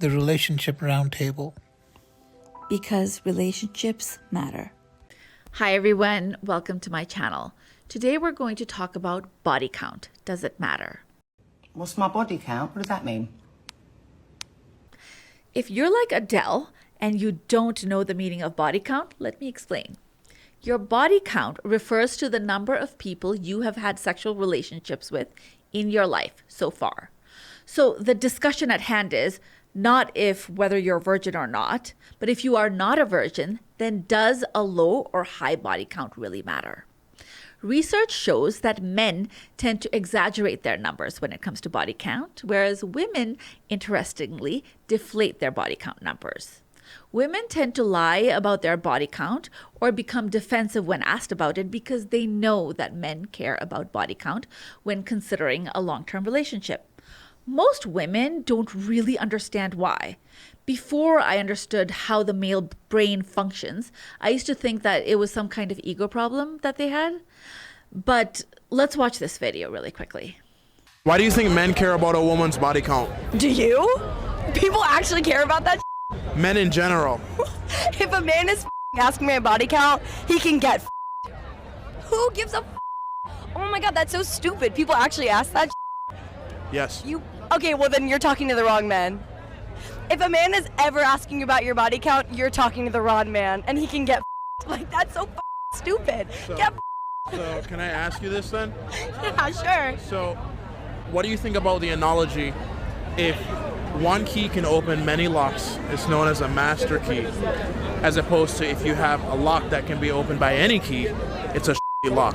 the Relationship Roundtable. Because relationships matter. Hi everyone, welcome to my channel. Today we're going to talk about body count. Does it matter? What's my body count? What does that mean? If you're like Adele and you don't know the meaning of body count, let me explain. Your body count refers to the number of people you have had sexual relationships with in your life so far. So the discussion at hand is not if whether you're a virgin or not, but if you are not a virgin, then does a low or high body count really matter? Research shows that men tend to exaggerate their numbers when it comes to body count, whereas women, interestingly, deflate their body count numbers. Women tend to lie about their body count or become defensive when asked about it because they know that men care about body count when considering a long-term relationship. Most women don't really understand why. Before I understood how the male brain functions, I used to think that it was some kind of ego problem that they had. But let's watch this video really quickly. Why do you think men care about a woman's body count? Do you? People actually care about that? Men in general. If a man is asking me a body count, he can get Who gives a Oh my god, that's so stupid. People actually ask that Yes. Okay, well then you're talking to the wrong man. If a man is ever asking you about your body count, you're talking to the wrong man, and he can get like, that's so stupid. So can I ask you this then? Yeah, sure. So what do you think about the analogy, if one key can open many locks, it's known as a master key, as opposed to if you have a lock that can be opened by any key, it's a lock?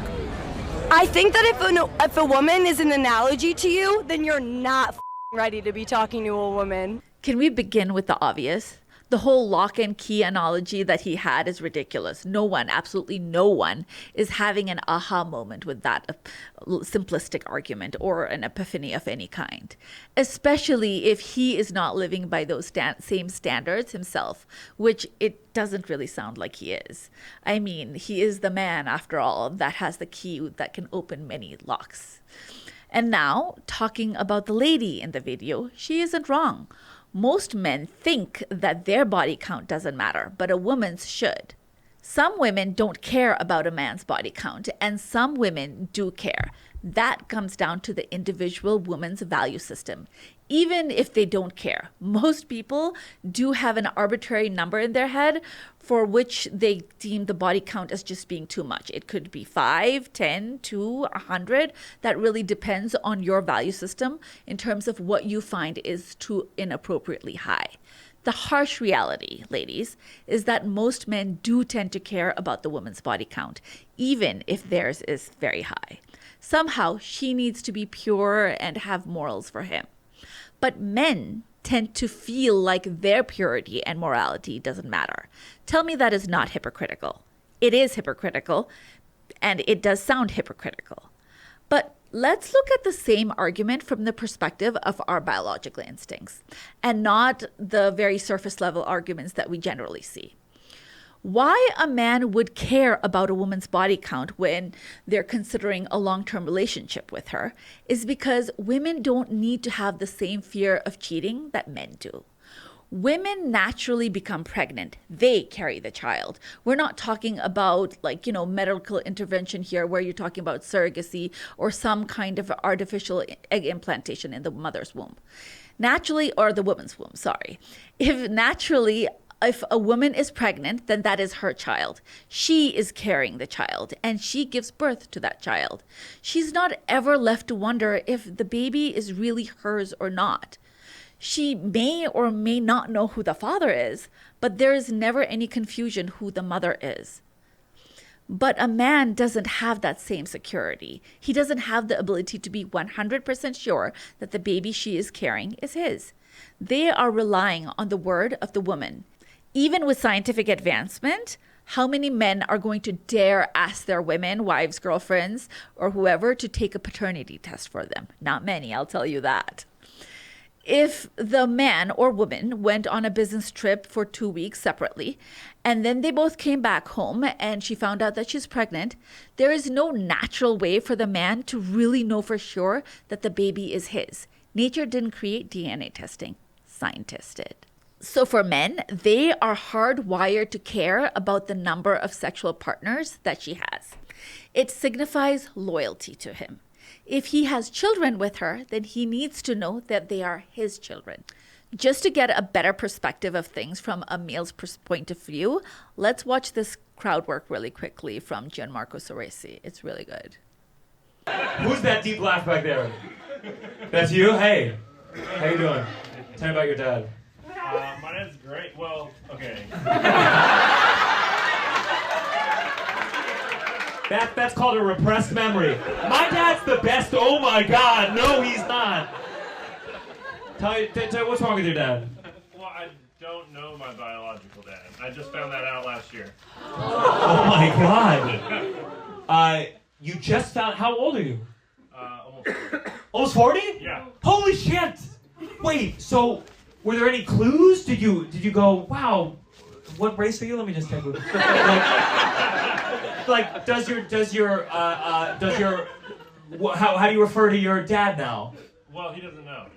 I think that if a woman is an analogy to you, then you're not ready to be talking to a woman. Can we begin with the obvious? The whole lock and key analogy that he had is ridiculous. No one, absolutely no one, is having an aha moment with that simplistic argument or an epiphany of any kind, especially if he is not living by those same standards himself, which it doesn't really sound like he is. I mean, he is the man, after all, that has the key that can open many locks. And now, talking about the lady in the video, she isn't wrong. Most men think that their body count doesn't matter, but a woman's should. Some women don't care about a man's body count, and some women do care. That comes down to the individual woman's value system. Even if they don't care, most people do have an arbitrary number in their head for which they deem the body count as just being too much. It could be 5, 10, 2, 100. That really depends on your value system in terms of what you find is too inappropriately high. The harsh reality, ladies, is that most men do tend to care about the woman's body count, even if theirs is very high. Somehow, she needs to be pure and have morals for him. But men tend to feel like their purity and morality doesn't matter. Tell me that is not hypocritical. It is hypocritical, and it does sound hypocritical. But let's look at the same argument from the perspective of our biological instincts, and not the very surface level arguments that we generally see. Why a man would care about a woman's body count when they're considering a long-term relationship with her is because women don't need to have the same fear of cheating that men do. Women naturally become pregnant. They carry the child. We're not talking about medical intervention here where you're talking about surrogacy or some kind of artificial egg implantation in the mother's womb. Naturally, or the woman's womb, sorry. If a woman is pregnant, then that is her child. She is carrying the child, and she gives birth to that child. She's not ever left to wonder if the baby is really hers or not. She may or may not know who the father is, but there is never any confusion who the mother is. But a man doesn't have that same security. He doesn't have the ability to be 100% sure that the baby she is carrying is his. They are relying on the word of the woman. Even with scientific advancement, how many men are going to dare ask their women, wives, girlfriends, or whoever to take a paternity test for them? Not many, I'll tell you that. If the man or woman went on a business trip for 2 weeks separately, and then they both came back home and she found out that she's pregnant, there is no natural way for the man to really know for sure that the baby is his. Nature didn't create DNA testing. scientist did. So for men, they are hardwired to care about the number of sexual partners that she has. It signifies loyalty to him. If he has children with her, then he needs to know that they are his children. Just to get a better perspective of things from a male's point of view, let's watch this crowd work really quickly from Jan Marco Oresi. It's really good. Who's that deep laugh back there? That's you? Hey, how you doing? Tell me about your dad. My dad's great. Well, okay. That's called a repressed memory. My dad's the best. Oh my God, no, he's not. Tell me what's wrong with your dad? Well, I don't know my biological dad. I just found that out last year. Oh my God. You just found. How old are you? Almost 40. Almost 40? Yeah. Holy shit! Wait, so were there any clues? Did you go, wow, what race are you? Let me just take a look. Like, how do you refer to your dad now? Well, he doesn't know.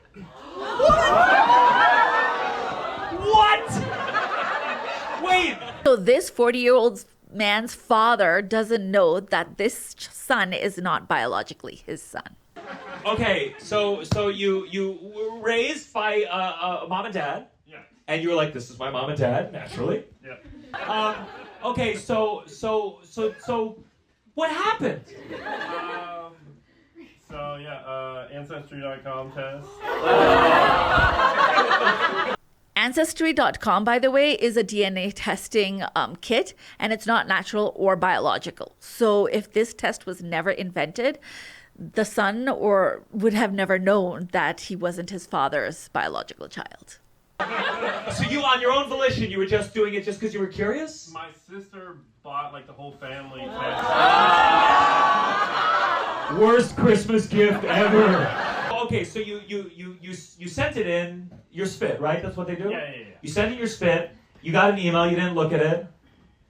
What? Wait. So this 40-year-old man's father doesn't know that this son is not biologically his son. Okay, so you were raised by mom and dad. Yeah. And you were like, this is my mom and dad, naturally. Yeah. Okay, so what happened? Ancestry.com test. Ancestry.com, by the way, is a DNA testing kit, and it's not natural or biological. So if this test was never invented, the son would have never known that he wasn't his father's biological child. So you, on your own volition, you were just doing it just because you were curious? My sister bought like the whole family test. Worst Christmas gift ever. Okay, so you sent it in your spit, right? That's what they do? Yeah. You sent in your spit, you got an email, you didn't look at it,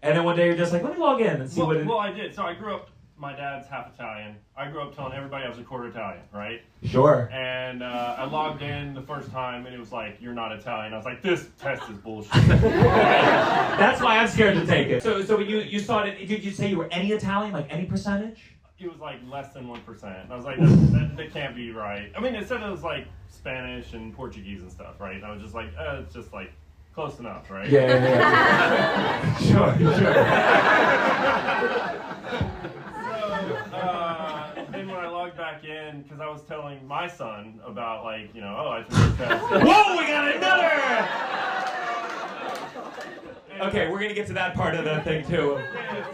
and then one day you're just like, let me log in and see what it is. Well, I did. So I grew up, my dad's half Italian. I grew up telling everybody I was a quarter Italian, right? Sure. And I logged in the first time, and it was like, you're not Italian. I was like, this test is bullshit. That's why I'm scared to take it. So you saw it, did you say you were any Italian, like any percentage? It was like less than 1%. I was like, that can't be right. I mean, it said it was like Spanish and Portuguese and stuff, right? And I was just like, it's just like close enough, right? Yeah. Sure. Then when I logged back in, because I was telling my son about like, I took this test. Whoa, we got another! Okay, we're gonna get to that part of the thing too. Yeah,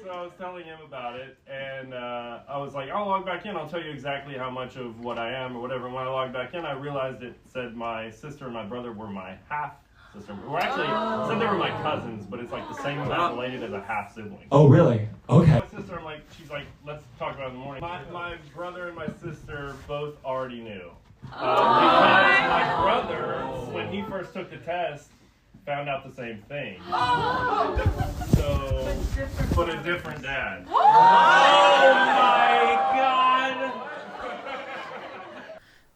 so I was telling him about it, and I was like, I'll log back in, I'll tell you exactly how much of what I am or whatever. And when I logged back in, I realized it said my sister and my brother were my half-sister. Well, actually, it said they were my cousins, but it's like the same amount related as a half-sibling. Oh, really? Okay. My sister, she's like, let's talk about it in the morning. My brother and my sister both already knew. Because my brother, when he first took the test, found out the same thing. So, but a different dad. Oh my God!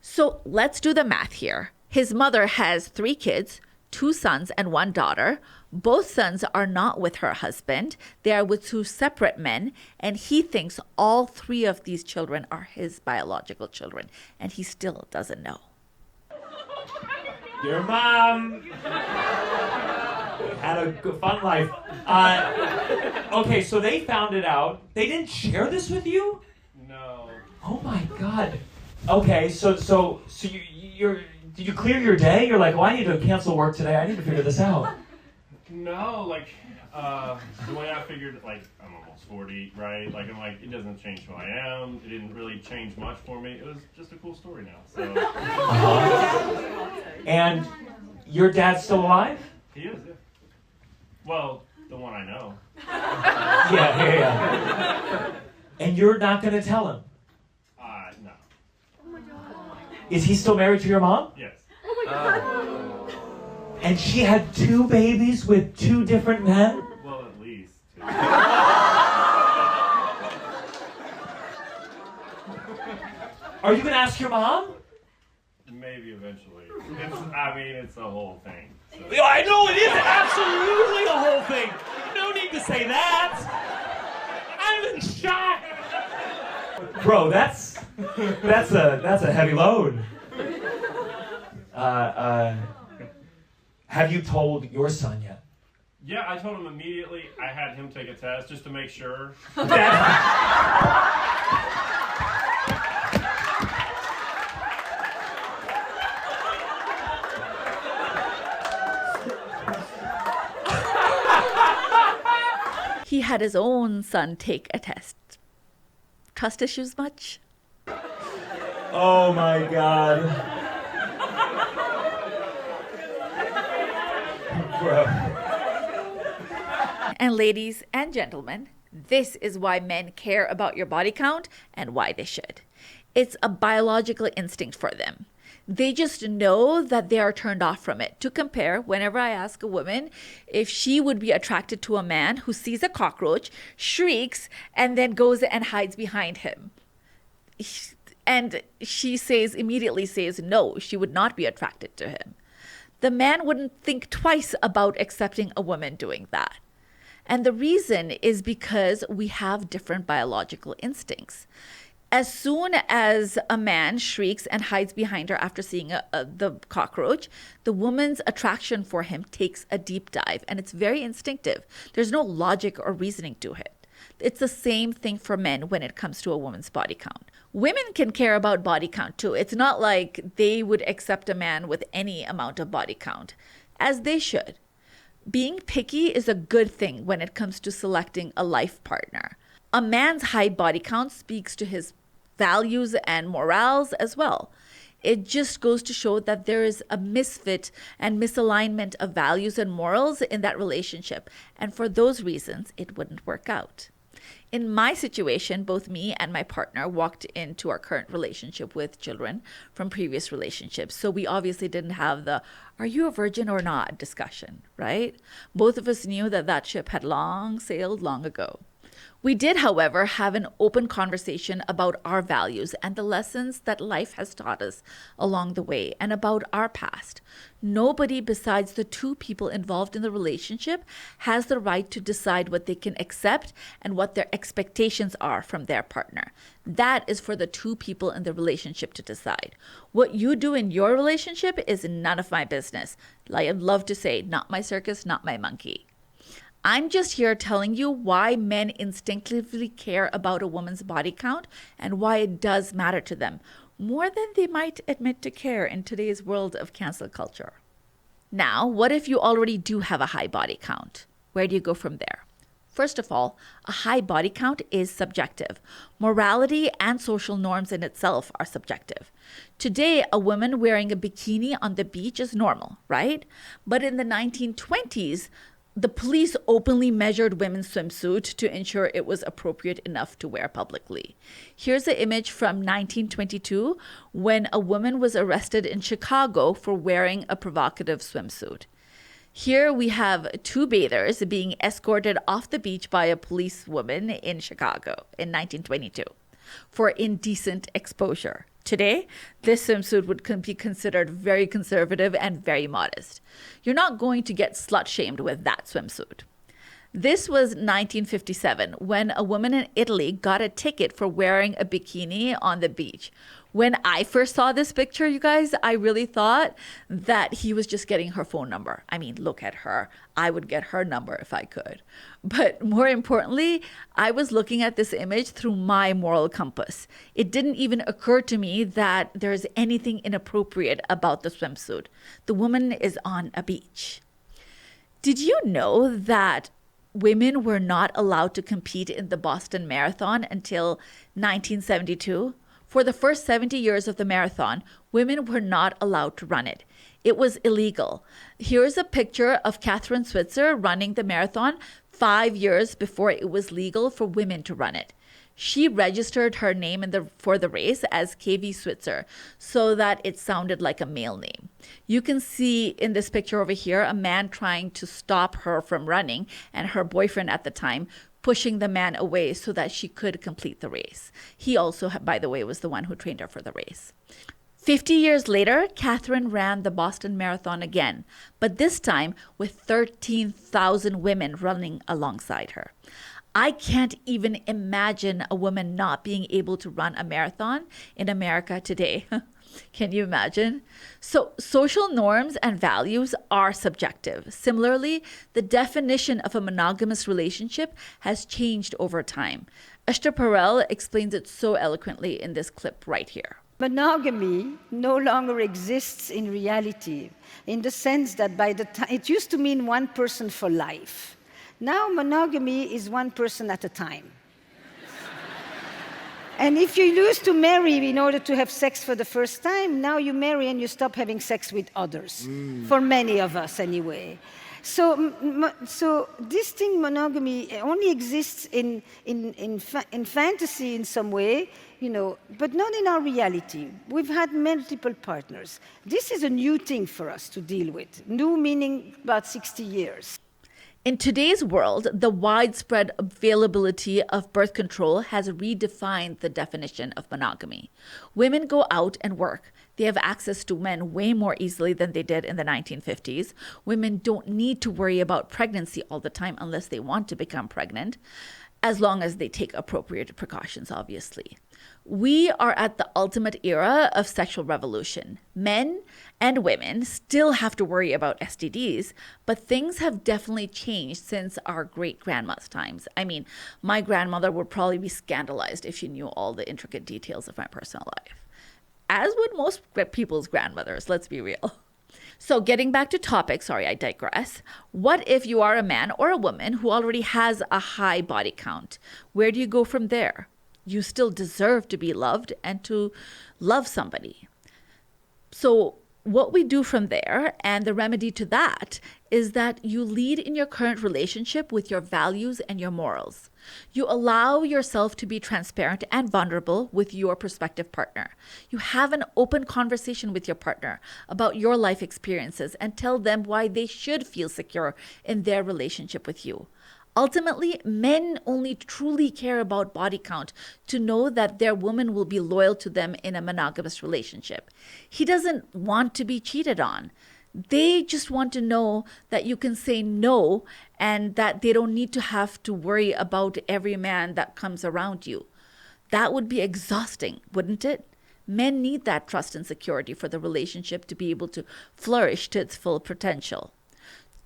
So let's do the math here. His mother has 3 kids, 2 sons and 1 daughter. Both sons are not with her husband. They are with 2 separate men, and he thinks all 3 of these children are his biological children, and he still doesn't know. Your mom had a good, fun life. Okay, so they found it out. They didn't share this with you? No. Oh my God. Okay, so you're did you clear your day? You're like, well, I need to cancel work today. I need to figure this out. No, the way I figured it, I'm almost 40, right? I'm like, it doesn't change who I am. It didn't really change much for me. It was just a cool story now, so. And your dad's still alive? He is, yeah. Well, the one I know. Yeah. And you're not going to tell him? No. Is he still married to your mom? Yes. And she had 2 babies with 2 different men? Well, at least 2. Are you going to ask your mom? Maybe eventually. It's a whole thing. So. I know it is absolutely a whole thing. No need to say that. I'm in shock. Bro, that's a heavy load. Have you told your son yet? Yeah, I told him immediately. I had him take a test just to make sure. He had his own son take a test. Trust issues much? Oh my God. Bro. And ladies and gentlemen, this is why men care about your body count and why they should. It's a biological instinct for them. They just know that they are turned off from it. To compare, whenever I ask a woman if she would be attracted to a man who sees a cockroach, shrieks, and then goes and hides behind him. And she immediately says no, she would not be attracted to him. The man wouldn't think twice about accepting a woman doing that. And the reason is because we have different biological instincts. As soon as a man shrieks and hides behind her after seeing the cockroach, the woman's attraction for him takes a deep dive, and it's very instinctive. There's no logic or reasoning to it. It's the same thing for men when it comes to a woman's body count. Women can care about body count too. It's not like they would accept a man with any amount of body count, as they should. Being picky is a good thing when it comes to selecting a life partner. A man's high body count speaks to his values and morals as well. It just goes to show that there is a misfit and misalignment of values and morals in that relationship. And for those reasons, it wouldn't work out. In my situation, both me and my partner walked into our current relationship with children from previous relationships. So we obviously didn't have the, are you a virgin or not discussion, right? Both of us knew that that ship had long sailed long ago. We did, however, have an open conversation about our values and the lessons that life has taught us along the way and about our past. Nobody besides the two people involved in the relationship has the right to decide what they can accept and what their expectations are from their partner. That is for the two people in the relationship to decide. What you do in your relationship is none of my business. Like I'd love to say, not my circus, not my monkey. I'm just here telling you why men instinctively care about a woman's body count and why it does matter to them, more than they might admit to care in today's world of cancel culture. Now, what if you already do have a high body count? Where do you go from there? First of all, a high body count is subjective. Morality and social norms in itself are subjective. Today, a woman wearing a bikini on the beach is normal, right? But in the 1920s, the police openly measured women's swimsuit to ensure it was appropriate enough to wear publicly. Here's an image from 1922 when a woman was arrested in Chicago for wearing a provocative swimsuit. Here we have two bathers being escorted off the beach by a policewoman in Chicago in 1922 for indecent exposure. Today, this swimsuit would be considered very conservative and very modest. You're not going to get slut-shamed with that swimsuit. This was 1957 when a woman in Italy got a ticket for wearing a bikini on the beach. When I first saw this picture, you guys, I really thought that he was just getting her phone number. I mean, look at her. I would get her number if I could. But more importantly, I was looking at this image through my moral compass. It didn't even occur to me that there's anything inappropriate about the swimsuit. The woman is on a beach. Did you know that women were not allowed to compete in the Boston Marathon until 1972? For the first 70 years of the marathon, women were not allowed to run it. It was illegal. Here's a picture of Catherine Switzer running the marathon 5 years before it was legal for women to run it. She registered her name for the race as 𝗂𝗵𝗄𝗆 so that it sounded like a male name. You can see in this picture over here a man trying to stop her from running and her boyfriend at the time pushing the man away so that she could complete the race. He also, by the way, was the one who trained her for the race. 50 years later, Catherine ran the Boston Marathon again, but this time with 13,000 women running alongside her. I can't even imagine a woman not being able to run a marathon in America today. Can you imagine? So social norms and values are subjective. Similarly, the definition of a monogamous relationship has changed over time. 𝗍𝗵𝗃𝗀 explains it so eloquently in this clip right here. Monogamy no longer exists in reality, in the sense that by the time it used to mean one person for life. Now monogamy is one person at a time. And if you used to marry in order to have sex for the first time, now you marry and you stop having sex with others, for many of us anyway. So this thing, monogamy, only exists in fantasy in some way, but not in our reality. We've had multiple partners. This is a new thing for us to deal with, new meaning about 60 years. In today's world, the widespread availability of birth control has redefined the definition of monogamy. Women go out and work. They have access to men way more easily than they did in the 1950s. Women don't need to worry about pregnancy all the time unless they want to become pregnant, as long as they take appropriate precautions, obviously. We are at the ultimate era of sexual revolution. Men and women still have to worry about STDs, but things have definitely changed since our great-grandma's times. I mean, my grandmother would probably be scandalized if she knew all the intricate details of my personal life, as would most people's grandmothers, let's be real. So getting back to topic, sorry, I digress. What if you are a man or a woman who already has a high body count? Where do you go from there? You still deserve to be loved and to love somebody. So what we do from there, and the remedy to that, is that you lead in your current relationship with your values and your morals. You allow yourself to be transparent and vulnerable with your prospective partner. You have an open conversation with your partner about your life experiences and tell them why they should feel secure in their relationship with you. Ultimately, men only truly care about body count to know that their woman will be loyal to them in a monogamous relationship. He doesn't want to be cheated on. They just want to know that you can say no and that they don't need to have to worry about every man that comes around you. That would be exhausting, wouldn't it? Men need that trust and security for the relationship to be able to flourish to its full potential.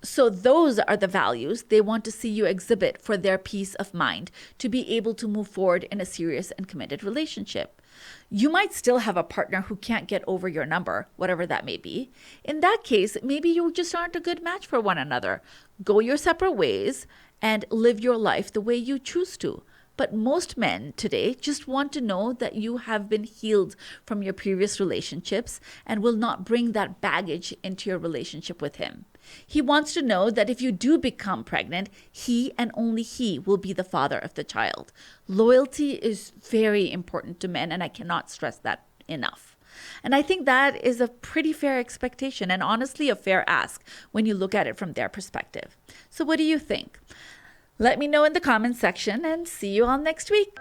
So those are the values they want to see you exhibit for their peace of mind to be able to move forward in a serious and committed relationship. You might still have a partner who can't get over your number, whatever that may be. In that case, maybe you just aren't a good match for one another. Go your separate ways and live your life the way you choose to. But most men today just want to know that you have been healed from your previous relationships and will not bring that baggage into your relationship with him. He wants to know that if you do become pregnant, he and only he will be the father of the child. Loyalty is very important to men, and I cannot stress that enough. And I think that is a pretty fair expectation and honestly a fair ask when you look at it from their perspective. So what do you think? Let me know in the comments section and see you all next week.